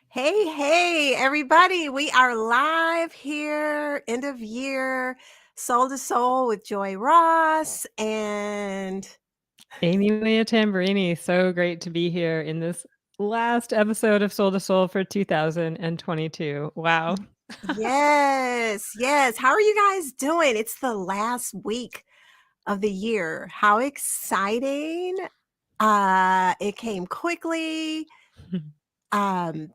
Hey, everybody. We are live here, end of year, Soul to Soul with Joy Ross. And Ame-Lia Tamburrini, so great to be here in this last episode of Soul2Soul for 2022. Wow. yes. How are you guys doing? It's the last week of the year. How exciting. It came quickly. Um,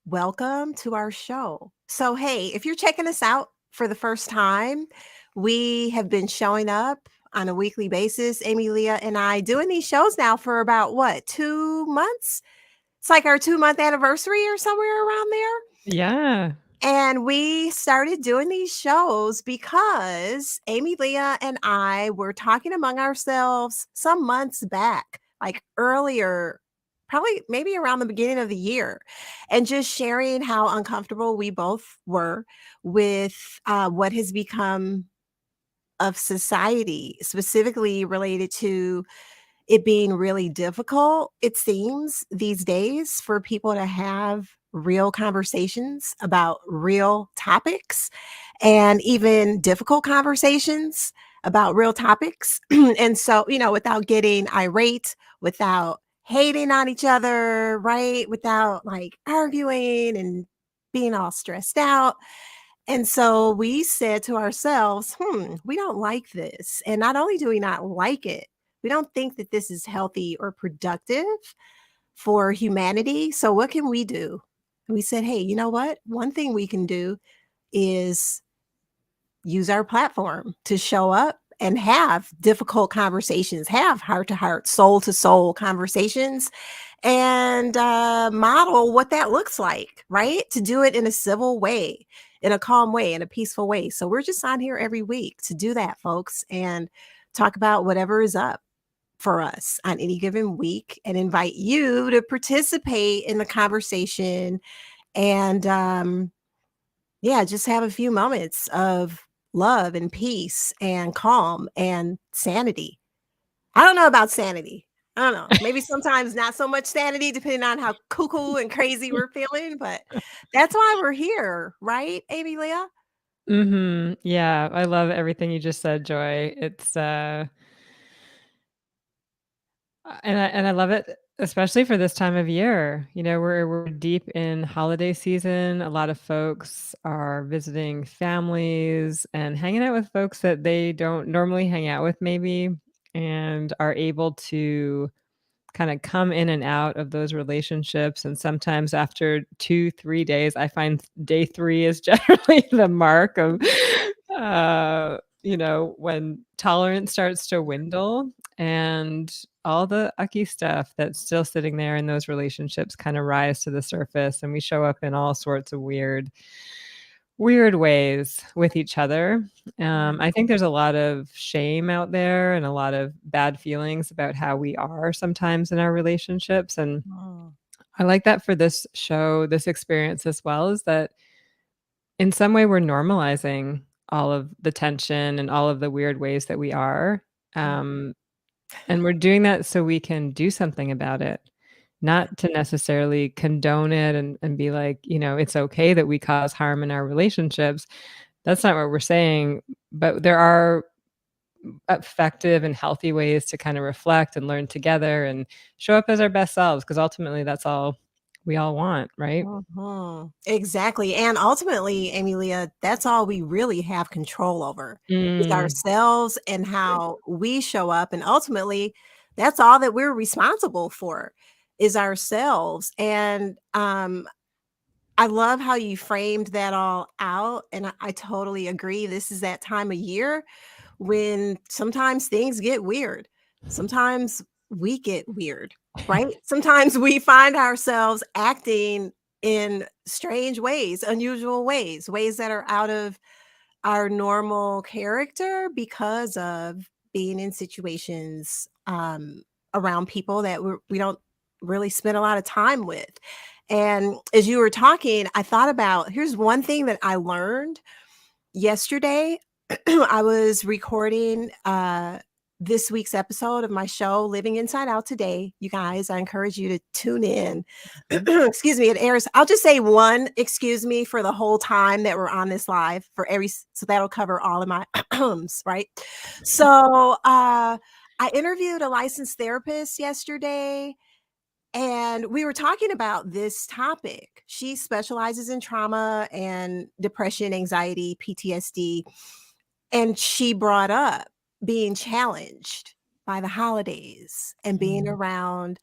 Welcome to our show. So, hey, if you're checking us out for the first time, we have been showing up on a weekly basis, Ame-Lia and I, doing these shows now for about what, 2 months? It's like our 2 month anniversary or somewhere around there. Yeah. And we started doing these shows because Ame-Lia and I were talking among ourselves some months back, like earlier, probably maybe around the beginning of the year, and just sharing how uncomfortable we both were with what has become of society, specifically related to it being really difficult, it seems, these days for people to have real conversations about real topics and even difficult conversations about real topics. And so, without getting irate, without hating on each other, right? Without like arguing and being all stressed out. And so we said to ourselves, we don't like this. And not only do we not like it, we don't think that this is healthy or productive for humanity. So what can we do? We said, hey, you know what? One thing we can do is use our platform to show up and have difficult conversations, have heart to heart, soul to soul conversations, and model what that looks like, right? To do it in a civil way, in a calm way, in a peaceful way. So we're just on here every week to do that, folks, and talk about whatever is up for us on any given week and invite you to participate in the conversation and yeah, just have a few moments of love and peace and calm and sanity. I don't know about sanity. I don't know. Maybe sometimes not so much sanity, depending on how cuckoo and crazy we're feeling, but that's why we're here, right, Ame-Lia? Yeah, I love everything you just said, Joy. And I love it, especially for this time of year. We're deep in holiday season. A lot of folks are visiting families and hanging out with folks that they don't normally hang out with, maybe, and are able to kind of come in and out of those relationships. And sometimes after 2, 3 days, I find day three is generally the mark of, when tolerance starts to dwindle and all the ucky stuff that's still sitting there in those relationships kind of rise to the surface. And we show up in all sorts of weird ways with each other. I think there's a lot of shame out there and a lot of bad feelings about how we are sometimes in our relationships. And Mhm. I like that for this show, this experience as well, is that in some way we're normalizing all of the tension and all of the weird ways that we are. Um, and we're doing that so we can do something about it, not to necessarily condone it and be like, it's okay that we cause harm in our relationships. That's not what we're saying, but there are effective and healthy ways to kind of reflect and learn together and show up as our best selves, because ultimately that's all we all want, right? Mhm. Exactly. And ultimately, Ame-Lia, that's all we really have control over is Mm. ourselves and how we show up. And ultimately, that's all that we're responsible for is ourselves. And I love how you framed that all out. And I totally agree. This is that time of year when sometimes things get weird. Sometimes we get weird, right? Sometimes we find ourselves acting in strange ways, unusual ways, ways that are out of our normal character because of being in situations around people that we don't really spend a lot of time with. And as you were talking, I thought about here's one thing that I learned yesterday. I was recording this week's episode of my show, Living Inside Out Today. You guys, I encourage you to tune in. Mhm. Excuse me, it airs. I'll just say one, excuse me, for the whole time that we're on this live for so that'll cover all of my right? So, I interviewed a licensed therapist yesterday and we were talking about this topic. She specializes in trauma and depression, anxiety, PTSD. And she brought up being challenged by the holidays and being Mm. around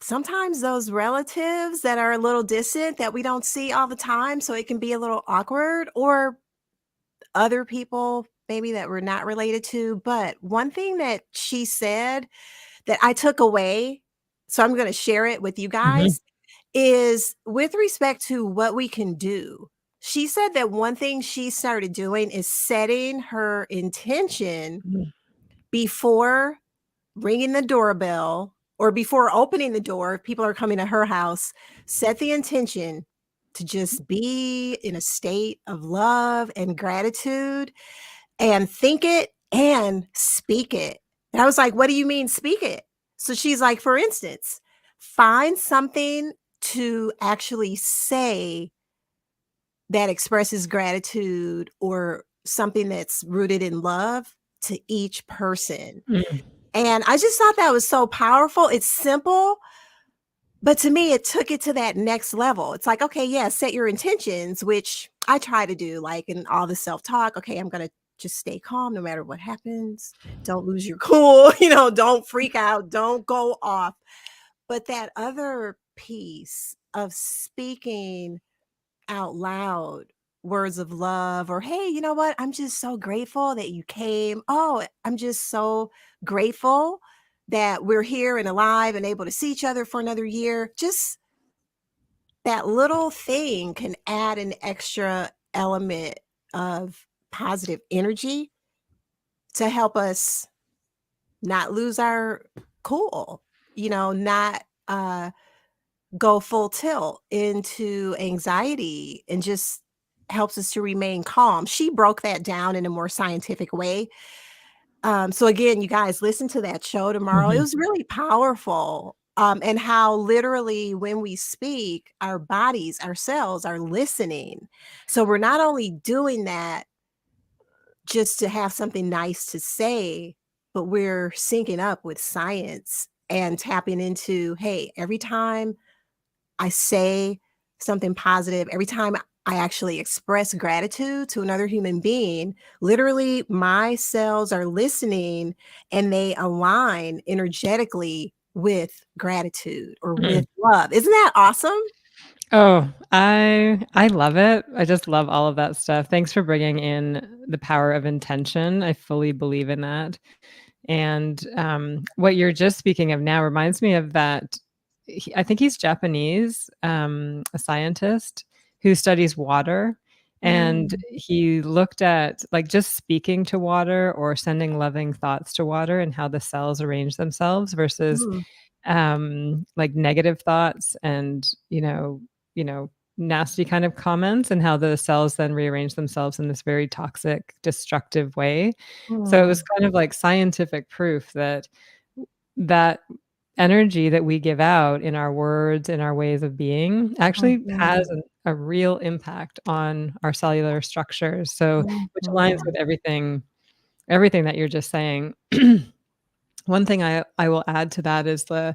sometimes those relatives that are a little distant that we don't see all the time. So it can be a little awkward, or other people maybe that we're not related to. But one thing that she said that I took away, so I'm going to share it with you Mhm. guys, is with respect to what we can do. She said that one thing she started doing is setting her intention Mm. before ringing the doorbell or before opening the door. If people are coming to her house, set the intention to just be in a state of love and gratitude and think it and speak it. And I was like, "What do you mean speak it?" So she's like, "For instance, find something to actually say that expresses gratitude or something that's rooted in love to each person." Mm. And I just thought that was so powerful. It's simple, but to me, it took it to that next level. It's like, okay, yeah, set your intentions, which I try to do, like in all the self-talk. Okay, I'm gonna just stay calm no matter what happens. Don't lose your cool, don't freak out, don't go off. But that other piece of speaking out loud words of love, or hey, you know what? I'm just so grateful that you came. Oh, I'm just so grateful that we're here and alive and able to see each other for another year. Just that little thing can add an extra element of positive energy to help us not lose our cool, not go full tilt into anxiety, and just helps us to remain calm. She broke that down in a more scientific way. So again, you guys listen to that show tomorrow. It Mhm. was really powerful. And how literally when we speak, our bodies, our cells are listening. So we're not only doing that just to have something nice to say, but we're syncing up with science and tapping into, hey, every time I say something positive, every time I actually express gratitude to another human being, literally my cells are listening and they align energetically with gratitude or with Mm. love. Isn't that awesome? Oh, I love it. I just love all of that stuff. Thanks for bringing in the power of intention. I fully believe in that. And, what you're just speaking of now reminds me of that I think he's Japanese, a scientist who studies water, and Mm, he looked at, like, just speaking to water or sending loving thoughts to water and how the cells arrange themselves versus, mm, like, negative thoughts and, nasty kind of comments, and how the cells then rearrange themselves in this very toxic, destructive way. So it was mm, kind of like scientific proof that that energy that we give out in our words, in our ways of being, actually has mhm, a real impact on our cellular structures. So, which aligns mhm. with everything that you're just saying. One thing I will add to that is the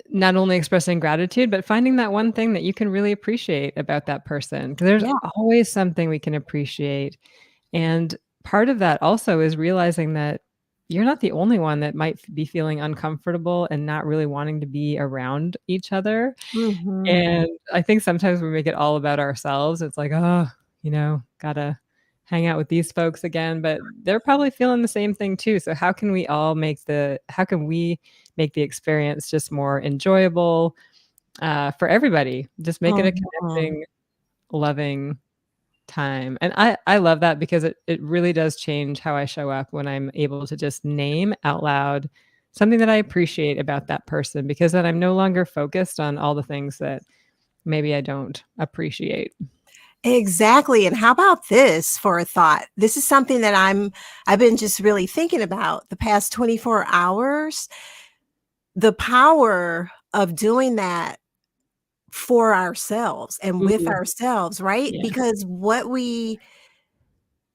not only expressing gratitude, but finding that one thing that you can really appreciate about that person, 'cause there's Yeah. always something we can appreciate, and part of that also is realizing that you're not the only one that might be feeling uncomfortable and not really wanting to be around each other, Mhm. and I think sometimes we make it all about ourselves. It's like, "Oh, gotta hang out with these folks again," but they're probably feeling the same thing too, so how can we make the experience just more enjoyable, for everybody? Just make it a Mhm. connecting, loving time, and I love that because it really does change how I show up when I'm able to just name out loud something that I appreciate about that person, because then I'm no longer focused on all the things that maybe I don't appreciate. Exactly, and how about this for a thought? This is something that I've been just really thinking about the past 24 hours. The power of doing that for ourselves and with Ooh, ourselves, right? yeah. Because what we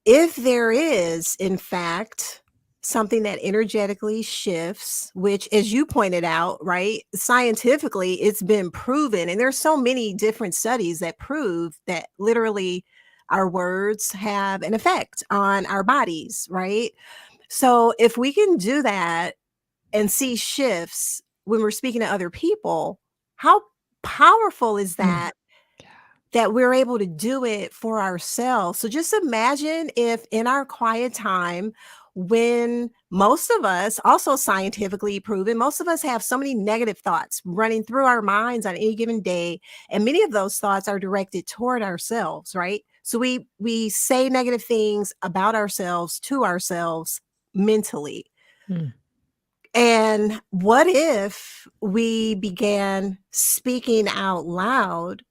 if there is, in fact, something that energetically shifts, which, as you pointed out, right, scientifically, it's been proven, and there's so many different studies that prove that literally our words have an effect on our bodies, right? So if we can do that and see shifts when we're speaking to other people, how powerful is Mm, that yeah. that we're able to do it for ourselves. So just imagine if in our quiet time, when most of us, also scientifically proven, most of us have so many negative thoughts running through our minds on any given day, and many of those thoughts are directed toward ourselves, right? So we say negative things about ourselves to ourselves mentally. Mm, And what if we began speaking out loud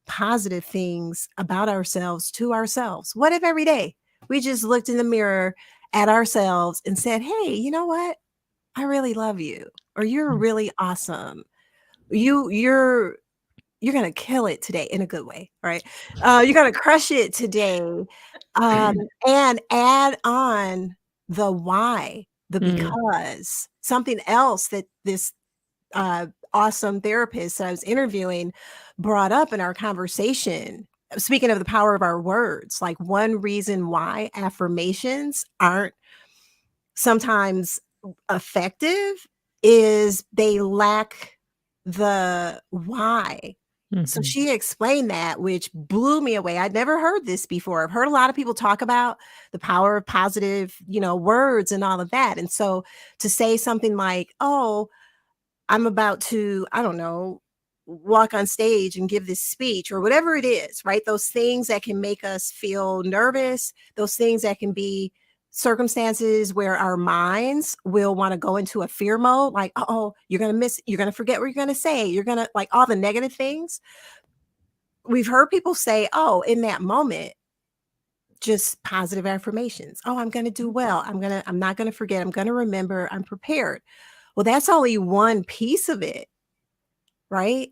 positive things about ourselves to ourselves? What if every day we just looked in the mirror at ourselves and said, "Hey, you know what? I really love you," or "You're mm, really awesome. You're gonna kill it today," in a good way, right? "You're gonna crush it today," and add on the why, the mm, because, something else that this awesome therapist that I was interviewing brought up in our conversation. Speaking of the power of our words, like one reason why affirmations aren't sometimes effective is they lack the why. So mhm. she explained that, which blew me away. I'd never heard this before. I've heard a lot of people talk about the power of positive, words and all of that. And so to say something like, "Oh, I'm about to, I don't know, walk on stage and give this speech," or whatever it is, right? Those things that can make us feel nervous, those things that can be circumstances where our minds will want to go into a fear mode, like, "Oh, you're going to forget what you're going to say. You're going to," like, all the negative things. We've heard people say, "Oh, in that moment, just positive affirmations. Oh, I'm going to do well. I'm not going to forget. I'm going to remember. I'm prepared." Well, that's only one piece of it, right?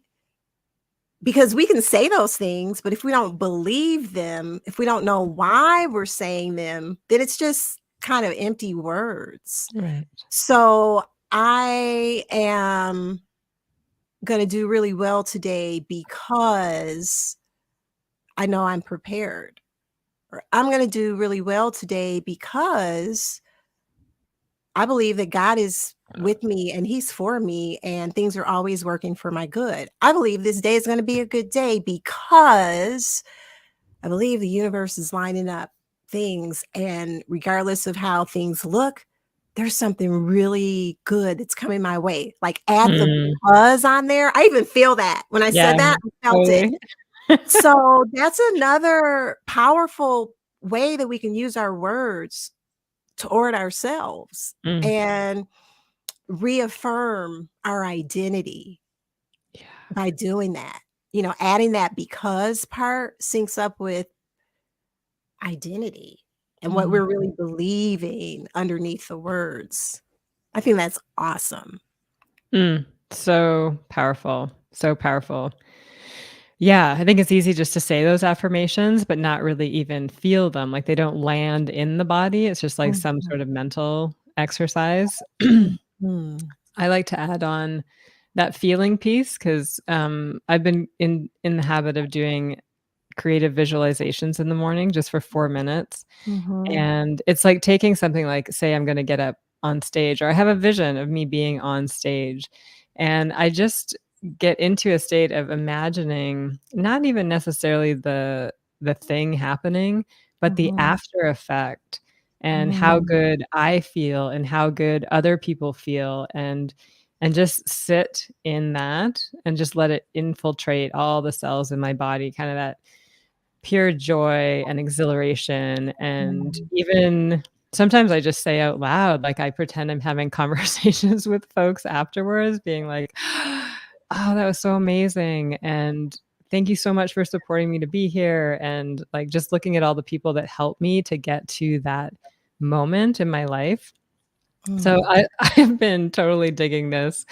Because we can say those things, but if we don't believe them, if we don't know why we're saying them, then it's just kind of empty words. Right. So I am going to do really well today because I know I'm prepared. Or I'm going to do really well today because I believe that God is with me and he's for me and things are always working for my good. I believe this day is going to be a good day because I believe the universe is lining up things, and regardless of how things look, there's something really good that's coming my way. Like, add the Mm, because on there. I even feel that. When I yeah, said that, I felt it. totally. So, that's another powerful way that we can use our words toward ourselves Mm, and reaffirm our identity yeah. by doing that. Adding that because part syncs up with identity and what Mm, we're really believing underneath the words. I think that's awesome. mm. So powerful, so powerful. Yeah, I think it's easy just to say those affirmations, but not really even feel them, like, they don't land in the body, it's just like some Mhm, sort of mental exercise. mhm, I like to add on that feeling piece 'cause, I've been in the habit of doing creative visualizations in the morning just for 4 minutes, mhm, and it's like taking something like, say I'm gonna get up on stage, or I have a vision of me being on stage, and I just get into a state of imagining not even necessarily the thing happening, but the mhm, after effect, and how mhm, good I feel and how good other people feel, and just sit in that and just let it infiltrate all the cells in my body, kinda that pure joy and exhilaration, and mhm. even sometimes I just say out loud, like, I pretend I'm having conversations with folks afterwards being like, "Oh, that was so amazing," and thank you so much for supporting me to be here, and, like, just looking at all the people that helped me to get to that moment in my life. So Mm. I have been totally digging this,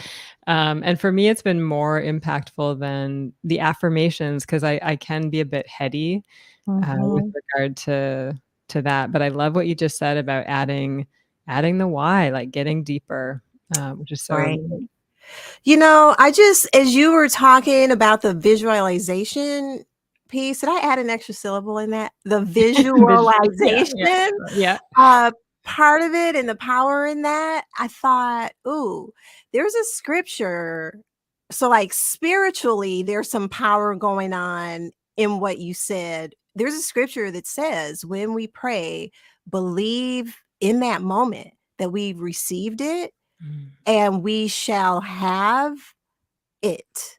and for me, it's been more impactful than the affirmations, 'cause I can be a bit heady, with Mhm. regard to that, but I love what you just said about adding the why, like, getting deeper, which is so Right. important. You know, I just as you were talking about the visualization piece, did I add an extra syllable in that? The Yeah, yeah, visualization, yeah. uh, part of it and the power in that, I thought, "Ooh, there's a scripture." So, like, spiritually, there's some power going on in what you said. There's a scripture that says, "When we pray, believe in that moment that we've received it Mm, and we shall have it."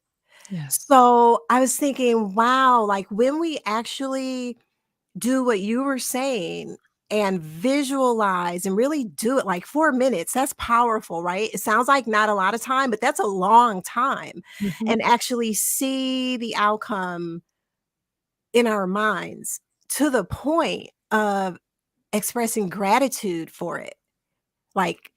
yes. So, I was thinking, wow, like, when we actually do what you were saying and visualize and really do it, like, 4 minutes, that's powerful, right? It sounds like not a lot of time, but that's a long time, Mhm. and actually see the outcome in our minds to the point of expressing gratitude for it. Like,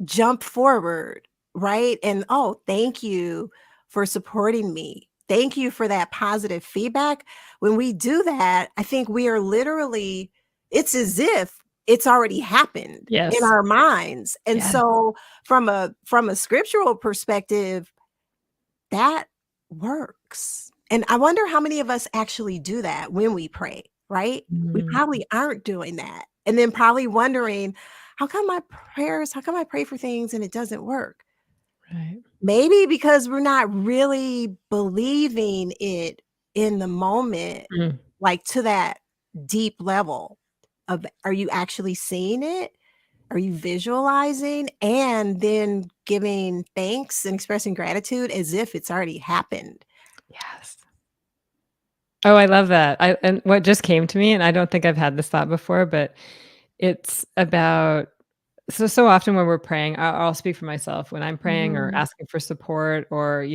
jump forward, right? And, "Oh, thank you for supporting me. Thank you for that positive feedback." When we do that, I think we are literally it's as if it's already happened in Yes. our minds. And Yes. so from a scriptural perspective, that works. And I wonder how many of us actually do that when we pray, right? We Mm, probably aren't doing that. And then probably wondering, how come I pray for things and it doesn't work? right. Maybe because we're not really believing it in the moment, Mm, like to that deep level of are you actually seeing it? Are you visualizing and then giving thanks and expressing gratitude as if it's already happened? yes. Oh, I love that. I and what just came to me, and I don't think I've had this thought before, but it's about so often when we're praying, I'll speak for myself. When I'm praying or Mhm. asking for support or,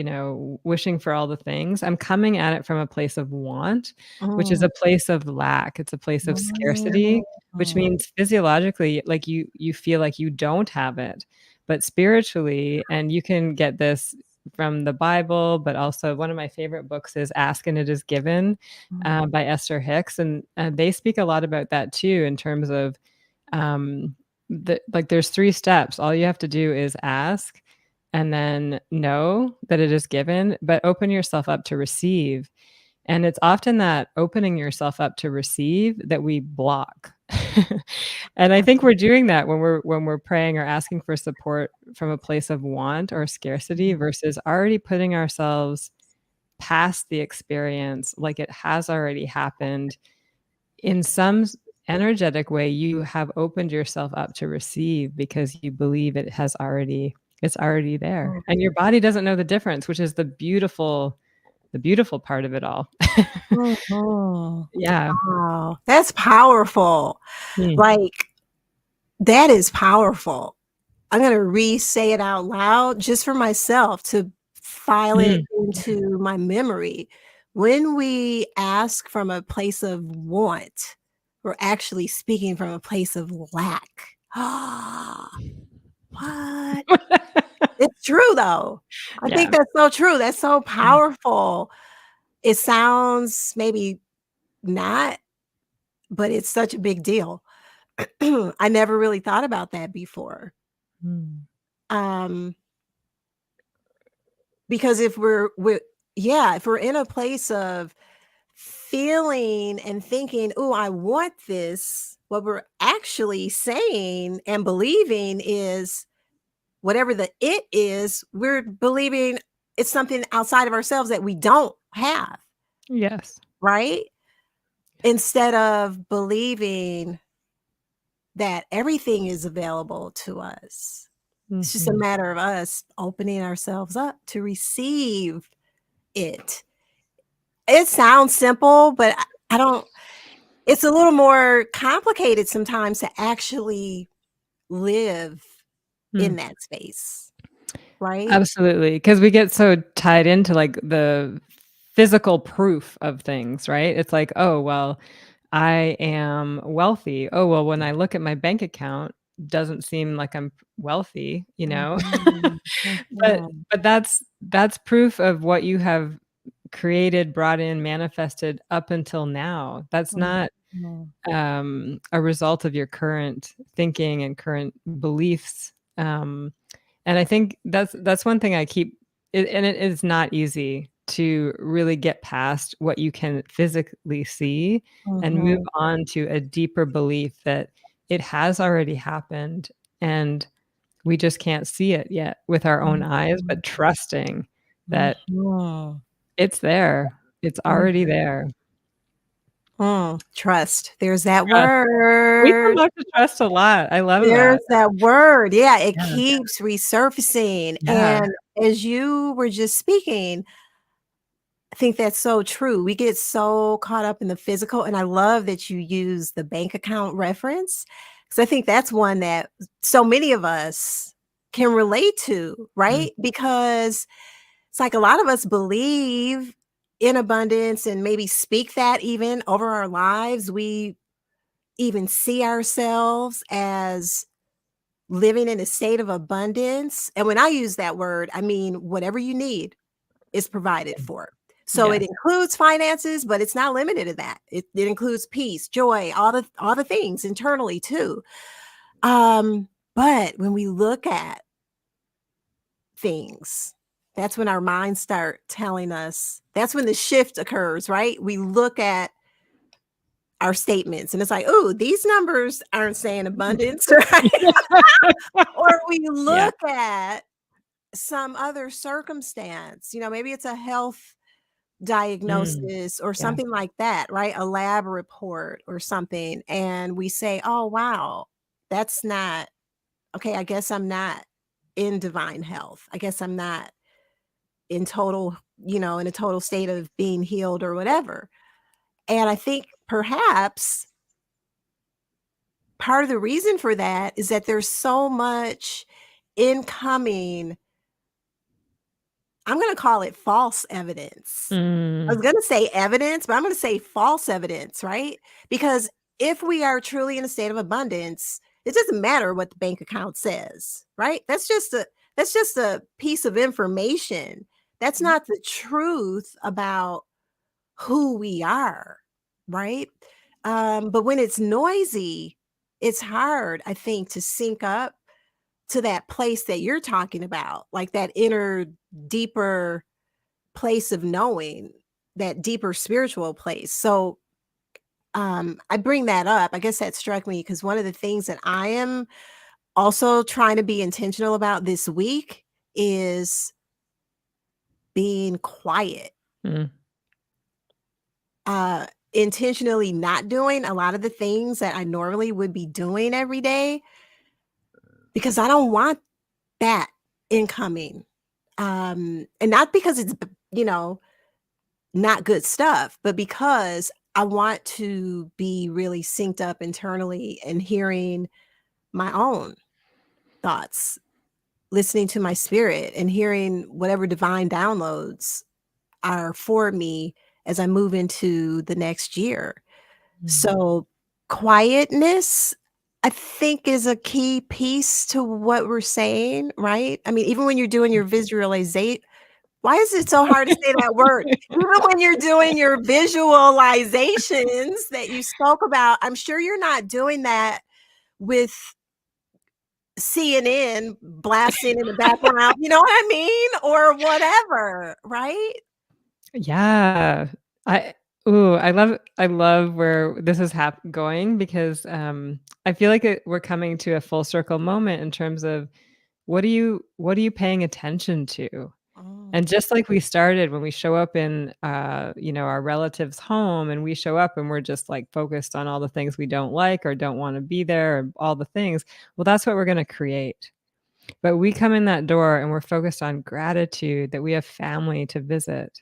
wishing for all the things, I'm coming at it from a place of want, which is Mm. a place of lack. It's a place of scarcity, which Mm. means physiologically, like, you feel like you don't have it. But spiritually, and you can get this from the Bible, but also one of my favorite books is Ask and It Is Given, Mm. by Esther Hicks, and, they speak a lot about that too in terms of, um, like, there's 3 steps. All you have to do is ask and then know that it is given, but open yourself up to receive. And it's often that opening yourself up to receive that we block. And I think we're doing that when we're praying or asking for support from a place of want or scarcity Mhm. versus already putting ourselves past the experience like it has already happened in some energetic way. You have opened yourself up to receive because you believe it's already there, Mm. and your body doesn't know the difference, which is the beautiful part of it all. Mhm. Yeah. Wow, that's powerful. Mm, Like, that is powerful. I'm gonna re-say it out loud just for myself to file it mm, into my memory. When we ask from a place of want, we're actually speaking from a place of lack. What? It's true, though. I think yeah. that's so true. That's so Mm, powerful. It sounds maybe not, but it's such a big deal. I never really thought about that before. mm, Um, because if we're yeah, if we're in a place of feeling and thinking, "Oh, I want this," what we're actually saying and believing is whatever the "it" is, we're believing it's something outside of ourselves that we don't have, yes. right? Instead of believing that everything is available to us. It's just a Mhm. matter of us opening ourselves up to receive it. It sounds simple, but I don't it's a little more complicated sometimes to actually live Mm. in that space, right? Absolutely, because we get so tied into, like, the physical proof of things, right? It's like, "Oh, well, I am wealthy. Oh, well, when I look at my bank account, doesn't seem like I'm wealthy," you know? Mhm, But mhm, that's proof of what you have created, brought in, manifested up until now. That's not, mhm, a result of your current thinking and current beliefs, and I think that's one thing I keep it and it is not easy to really get past what you can physically see and move mhm, on to a deeper belief that it has already happened, and we just can't see it yet with our own eyes, mhm, but trusting that mhm, it's there. It's mhm, already there. trust. There's that Trust. We come word. back to trust a lot. I love There's that. that word. Yeah, it Yeah. keeps resurfacing, Yeah. and as you were just speaking, I think that's so true. We get so caught up in the physical, and I love that you use the bank account reference, because I think that's one that so many of us can relate to, Mm. right? Because it's like a lot of us believe in abundance and maybe speak that even over our lives. We even see ourselves as living in a state of abundance. And when I use that word, I mean whatever you need is provided for. So it Yes. includes finances, but it's not limited to that. It includes peace, joy, all the things internally too. But when we look at things, that's when our minds start telling us, that's when the shift occurs, right? We look at our statements and it's like, oh, these numbers aren't saying abundance, right? Or we Yeah. look at some other circumstance, maybe it's a health Mm. diagnosis or Yeah. something like that, right? A lab report or something. And we say, oh, wow, that's not okay. I guess I'm not in divine health. I guess I'm not in total, in a total state of being healed or whatever. And I think perhaps part of the reason for that is that there's so much incoming, I'm going to call it false evidence. I Mm. was gonna say evidence, but I'm gonna say false evidence, right? Because if we are truly in a state of abundance, it doesn't matter what the bank account says, right? That's just a piece of information. That's not the truth about who we are, right? But when it's noisy, it's hard, I think, to sync up to that place that you're talking about, like that inner, deeper place of knowing, that deeper spiritual place. So, I bring that up. I guess that struck me because one of the things that I am also trying to be intentional about this week is being quiet. Mm. Intentionally not doing a lot of the things that I normally would be doing every day because I don't want that incoming. And not because it's, you know, not good stuff, but because I want to be really synced up internally and hearing my own thoughts, listening to my spirit and hearing whatever divine downloads are for me as I move into the next year. Mm. So, quietness, I think, is a key piece to what we're saying, right? I mean, even when you're doing your visualization, why is it so hard to say that word? Even when you're doing your visualizations that you spoke about, I'm sure you're not doing that with CNN blasting in the background, you know what I mean? Or whatever, right? Yeah. I I love where this is going because, I feel like we're coming to a full circle moment in terms of what are you paying attention to? And Mm, just like we started when we show up in, our relative's home and we show up and we're just, like, focused on all the things we don't like or don't wanna be there or all the things, well, that's what we're gonna create. But we come in that door and we're focused on gratitude that we have family to visit.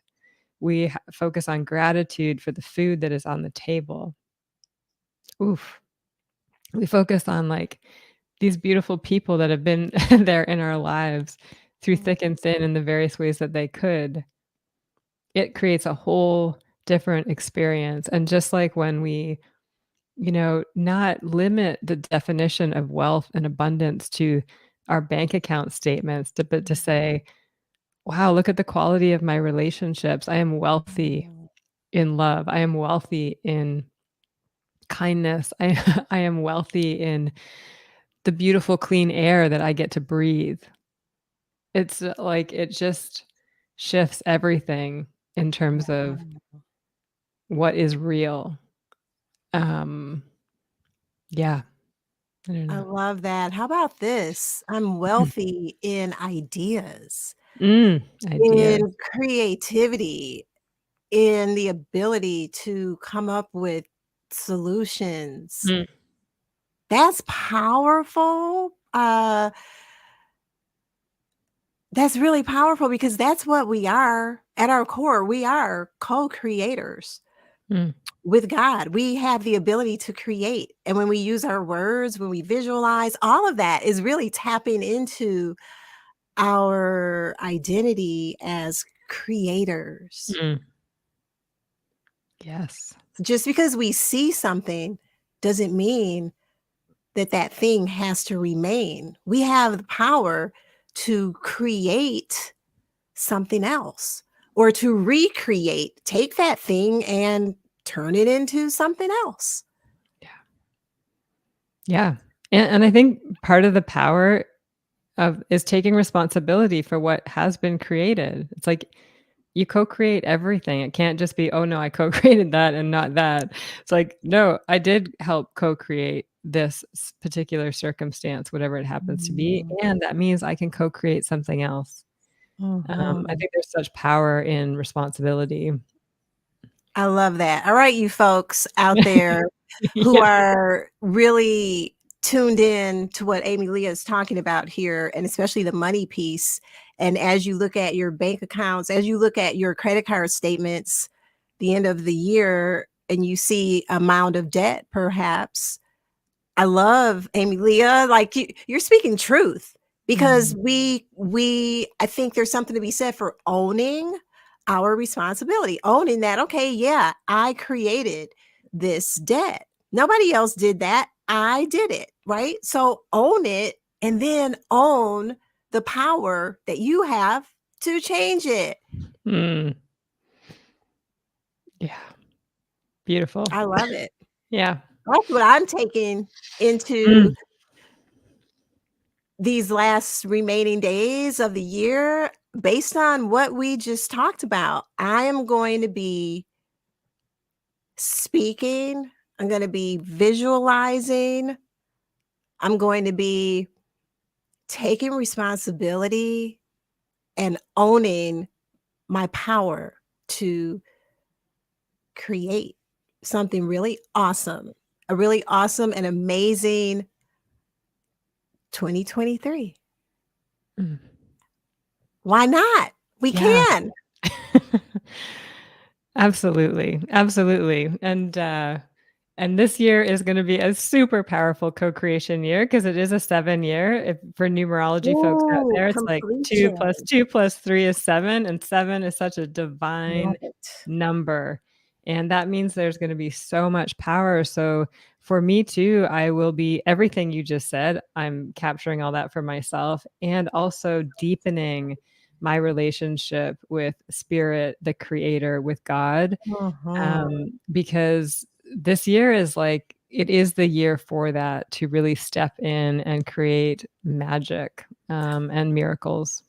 We focus on gratitude for the food that is on the table. Oof. We focus on, like, these beautiful people that have been there in our lives through mm, thick and thin in the various ways that they could. it creates a whole different experience, and just like when we, not limit the definition of wealth and abundance to our bank account statements, but to say, "Wow, look at the quality of my relationships. I am wealthy Mhm. in love. I am wealthy in kindness. I I am wealthy in the beautiful clean air that I get to breathe." It's, like, it just shifts everything in terms of Wow. what is real. Um, yeah, I don't I know. love that. How about this? I'm Mm. wealthy in ideas, Ideas. in creativity, in the ability to come up with solutions. Mm, That's powerful. That's really powerful because that's what we are at our core. We are co-creators mm, with God. We have the ability to create. And when we use our words, when we visualize, all of that is really tapping into our identity as creators. mm. Yes. Just because we see something doesn't mean that that thing has to remain. We have the power to create something else or to recreate, take that thing and turn it into something else. Yeah. Yeah. And I think part of the power of is taking responsibility for what has been created. It's like you co-create everything. It can't just be, "Oh, no, I co-created that and not that." It's like, "No, I did help co-create this particular circumstance, whatever it happens to be, Mm, and that means I can co-create something else." I mhm. think there's such power in responsibility. I love that. All right, you folks out there who Yeah. are really tuned in to what Ame-Lia is talking about here, and especially the money piece. And as you look at your bank accounts, as you look at your credit card statements, the end of the year, and you see amount of debt, perhaps, I love Ame-Lia, like, you're speaking truth because Mm, we I think there's something to be said for owning our responsibility, owning that, "Okay, yeah, I created this debt. Nobody else did that. I did it," right? So own it and then own the power that you have to change it. mm, yeah, beautiful. I love it. Yeah. That's what I'm taking into Mm, these last remaining days of the year, based on what we just talked about, I am going to be speaking, I'm going to be visualizing, I'm going to be taking responsibility and owning my power to create something really awesome, a really awesome and amazing 2023. mm, Why not? We yeah. can. Absolutely, absolutely, and this year is gonna be a super powerful co-creation year because it is a 7 year. If for numerology folks out Ooh, there, it's like 2 completion. plus 2 plus 3 is 7, and 7 is such a Love divine it. number, and that means there's gonna be so much power, so for me too, I will be everything you just said, I'm capturing all that for myself and also deepening my relationship with spirit, the creator, with God, Mhm. because this year is like it is the year for that to really step in and create magic, and miracles.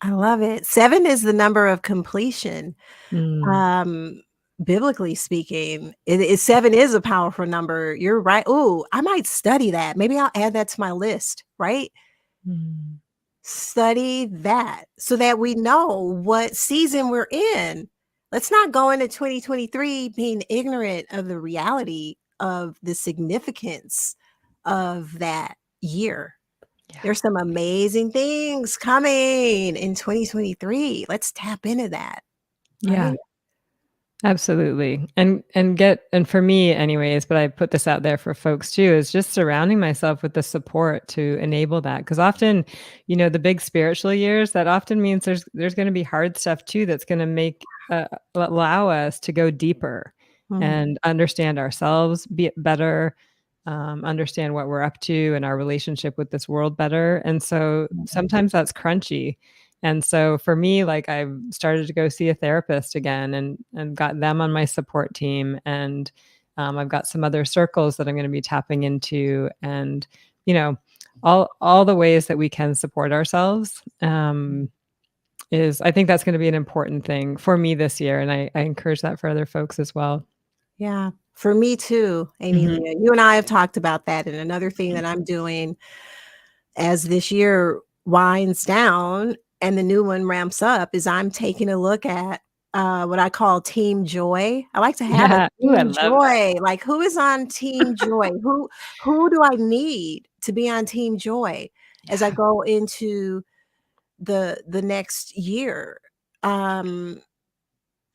I love it. 7 is the number of completion. Mm, Um, Biblically speaking, 7 is a powerful number. You're right. Ooh, I might study that. Maybe I'll add that to my list, right? mm, Study that so that we know what season we're in. Let's not go into 2023 being ignorant of the reality of the significance of that year. yeah, There's some amazing things coming in 2023. Let's tap into that, yeah, right? Absolutely. And for me anyways, but I put this out there for folks too, is just surrounding myself with the support to enable that. Because often, the big spiritual years, that often means there's gonna be hard stuff too that's gonna make allow us to go deeper Mm, and understand ourselves better, understand what we're up to and our relationship with this world better. And so mhm, sometimes that's crunchy. And so for me, like, I've started to go see a therapist again and got them on my support team. And I've got some other circles that I'm going to be tapping into, and you know, all the ways that we can support ourselves, is, I think that's going to be an important thing for me this year, and I encourage that for other folks as well. yeah. For me too, Hmm. Ame-Lia. You and I have talked about that, and another thing that I'm doing as this year winds down and the new one ramps up is I'm taking a look at, what I call team joy. I like to have a Yeah. Ooh, I team love that. joy, like, who is on team joy? Who do I need to be on team joy as I Yeah. go into the next year? Um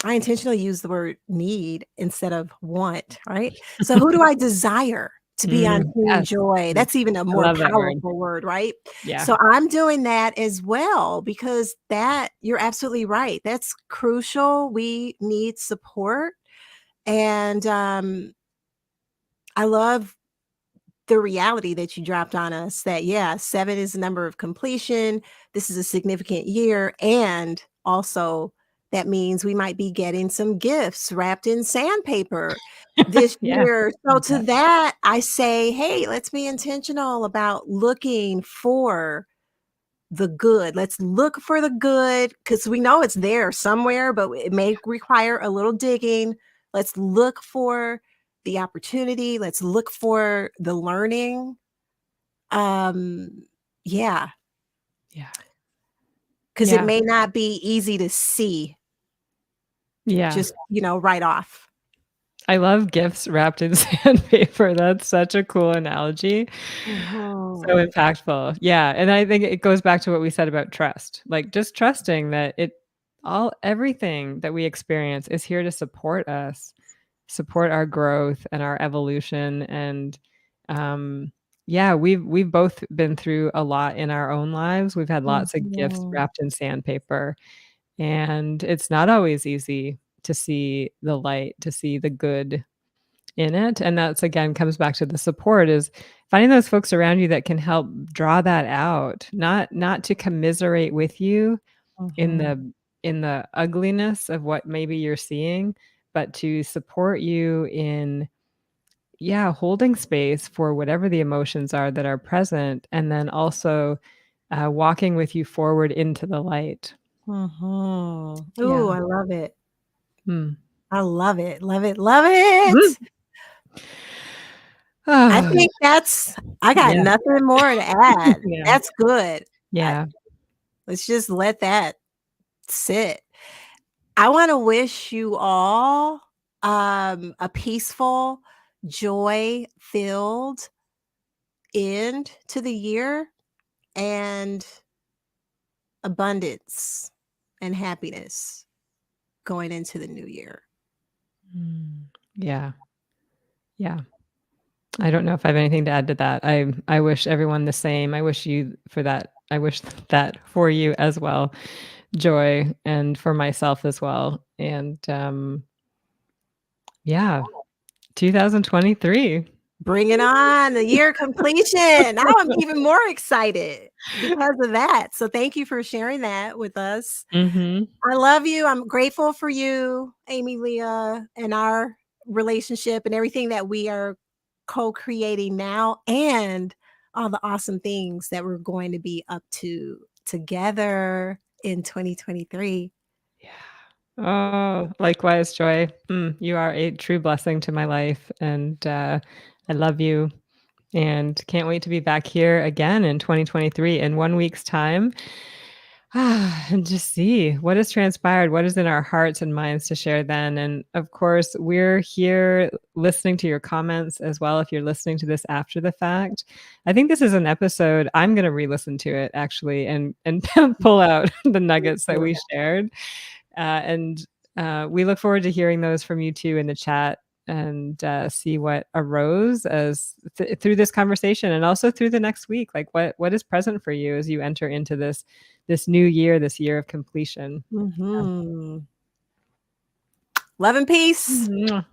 I intentionally use the word need instead of want, right? So who do I desire to be on team Yes. joy? Mm. That's even a I more love that word. powerful word, right? Yeah. So I'm doing that as well because that you're absolutely right. That's crucial. We need support. And I love the reality that you dropped on us that, yeah, 7 is the number of completion. This is a significant year. And also, that means we might be getting some gifts wrapped in sandpaper this Yeah. year. So, Love to that. that, I say, hey, let's be intentional about looking for the good. Let's look for the good because we know it's there somewhere, but it may require a little digging. Let's look for the opportunity. Let's look for the learning. Um, yeah, Yeah. because it Yeah. may not be easy to see Yeah. just, right off. I love gifts wrapped in sandpaper. That's such a cool analogy. So Mhm. impactful. Yeah, and I think it goes back to what we said about trust. Like, just trusting that everything that we experience is here to support us, support our growth and our evolution. And um yeah, we've both been through a lot in our own lives. We've had lots of gifts Mhm. wrapped in sandpaper, and it's not always easy to see the light, to see the good in it. And that's, again, comes back to the support, is finding those folks around you that can help draw that out, not to commiserate with you in Mhm. the ugliness of what maybe you're seeing, but to support you in, yeah, holding space for whatever the emotions are that are present, and then also walking with you forward into the light. Mhm. Ooh, Yeah. I love it. Mm. I love it, love it, love Mhm. it. I Ah, think I got yeah. nothing more to add. Yeah. That's good. I Yeah. let's just let that sit. I wanna wish you all, a peaceful, joy-filled end to the year and abundance and happiness going into the new year. Mm. Yeah. Yeah. I don't know if I have anything to add to that. I wish everyone the same. I wish you for that. I wish that for you as well, joy, and for myself as well. And yeah, 2023. Bring it on, the year completion. Now I'm even more excited because of that. So thank you for sharing that with us. Mhm. I love you. I'm grateful for you, Ame-Lia, and our relationship and everything that we are co-creating now and all the awesome things that we're going to be up to together in 2023. Yeah. Oh, likewise, Joy. You are a true blessing to my life, and I love you, and can't wait to be back here again in 2023 in 1 week's time. And just see what has transpired, what is in our hearts and minds to share then. And of course, we're here listening to your comments as well. If you're listening to this after the fact, I think this is an episode I'm going to re-listen to it actually, and pull out the nuggets that we shared. And We look forward to hearing those from you too in the chat, and see what arose as through this conversation, and also through the next week. Like what is present for you as you enter into this new year, this year of completion. Mhm. Love and peace. Mwah.